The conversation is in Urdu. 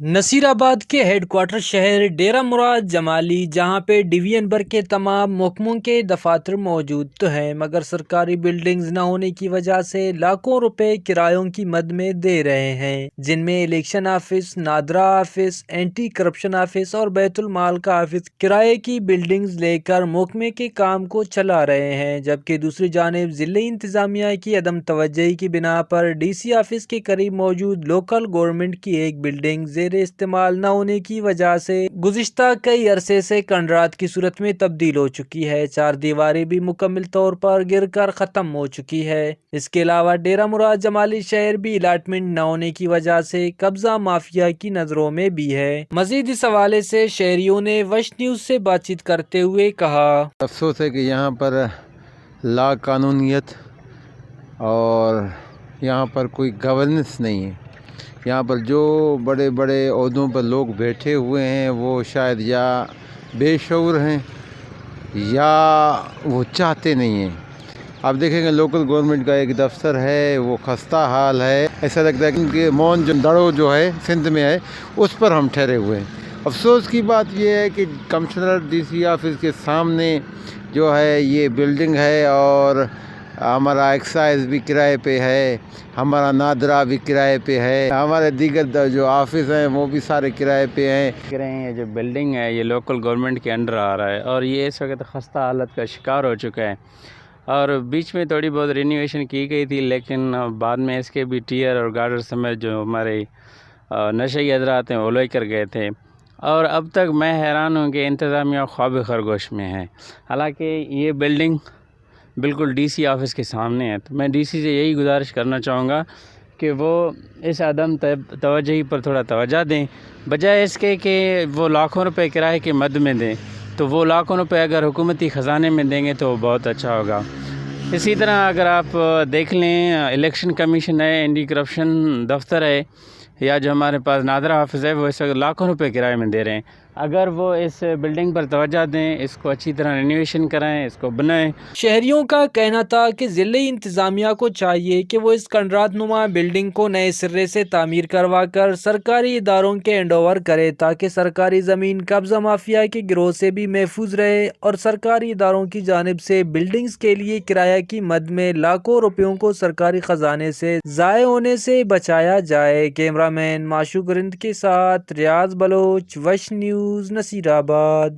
نصیر آباد کے ہیڈ کوارٹر شہر ڈیرہ مراد جمالی، جہاں پہ ڈویژن بھر کے تمام محکموں کے دفاتر موجود تو ہیں، مگر سرکاری بلڈنگز نہ ہونے کی وجہ سے لاکھوں روپے کرایوں کی مد میں دے رہے ہیں، جن میں election office, NADRA office, anti corruption office اور بیت المال کا آفس کرائے کی بلڈنگز لے کر محکمے کے کام کو چلا رہے ہیں، جبکہ دوسری جانب ضلعی انتظامیہ کی عدم توجہی کی بنا پر ڈی سی آفس کے قریب موجود لوکل گورنمنٹ کی ایک بلڈنگ زیر استعمال نہ ہونے کی وجہ سے گزشتہ کئی عرصے سے کنڈرات کی صورت میں تبدیل ہو چکی ہے۔ چار دیواری بھی مکمل طور پر گر کر ختم ہو چکی ہے۔ اس کے علاوہ ڈیرہ مراد جمالی شہر بھی الاٹمنٹ نہ ہونے کی وجہ سے قبضہ مافیا کی نظروں میں بھی ہے۔ مزید اس حوالے سے شہریوں نے وش نیوز سے بات چیت کرتے ہوئے کہا۔ افسوس ہے کہ یہاں پر لا قانونیت اور یہاں پر کوئی گورننس نہیں ہے۔ یہاں پر جو بڑے بڑے عہدوں پر لوگ بیٹھے ہوئے ہیں وہ شاید یا بے شعور ہیں یا وہ چاہتے نہیں ہیں۔ آپ دیکھیں گے لوکل گورنمنٹ کا ایک دفتر ہے، وہ خستہ حال ہے، ایسا لگتا ہے کہ مون دڑو جو ہے سندھ میں ہے اس پر ہم ٹھہرے ہوئے ہیں۔ افسوس کی بات یہ ہے کہ کمشنر ڈی سی آفس کے سامنے جو ہے یہ بلڈنگ ہے اور ہمارا ایکسائز بھی کرائے پہ ہے، ہمارا نادرا بھی کرائے پہ ہے، ہمارے دیگر جو آفس ہیں وہ بھی سارے کرائے پہ ہیں۔ یہ جو بلڈنگ ہے یہ لوکل گورنمنٹ کے انڈر آ رہا ہے اور یہ اس وقت خستہ حالت کا شکار ہو چکا ہے، اور بیچ میں تھوڑی بہت رینوویشن کی گئی تھی، لیکن بعد میں اس کے بھی ٹیئر اور گارڈر سمیت جو ہمارے نشئی حضرات ہیں وہ لے کر گئے تھے، اور اب تک میں حیران ہوں کہ انتظامیہ خواب خرگوش میں ہے۔ حالانکہ یہ بلڈنگ بالکل ڈی سی آفس کے سامنے ہے، تو میں ڈی سی سے یہی گزارش کرنا چاہوں گا کہ وہ اس عدم توجہی پر تھوڑا توجہ دیں، بجائے اس کے کہ وہ لاکھوں روپے کرائے کے مد میں دیں، تو وہ لاکھوں روپے اگر حکومتی خزانے میں دیں گے تو وہ بہت اچھا ہوگا۔ اسی طرح اگر آپ دیکھ لیں الیکشن کمیشن ہے، اینٹی کرپشن دفتر ہے، یا جو ہمارے پاس نادرا آفس ہے، وہ اس وقت لاکھوں روپے کرائے میں دے رہے ہیں۔ اگر وہ اس بلڈنگ پر توجہ دیں، اس کو اچھی طرح رینوویشن کرائیں، اس کو بنائیں۔ شہریوں کا کہنا تھا کہ ضلعی انتظامیہ کو چاہیے کہ وہ اس کنڈرات نما بلڈنگ کو نئے سرے سے تعمیر کروا کر سرکاری اداروں کے ہینڈ اوور کرے، تاکہ سرکاری زمین قبضہ مافیا کے گروہ سے بھی محفوظ رہے اور سرکاری اداروں کی جانب سے بلڈنگز کے لیے کرایہ کی مد میں لاکھوں روپیوں کو سرکاری خزانے سے ضائع ہونے سے بچایا جائے۔ کیمرہ مین معشوق رند کے ساتھ ریاض بلوچ، وش نیوز، نصیر آباد۔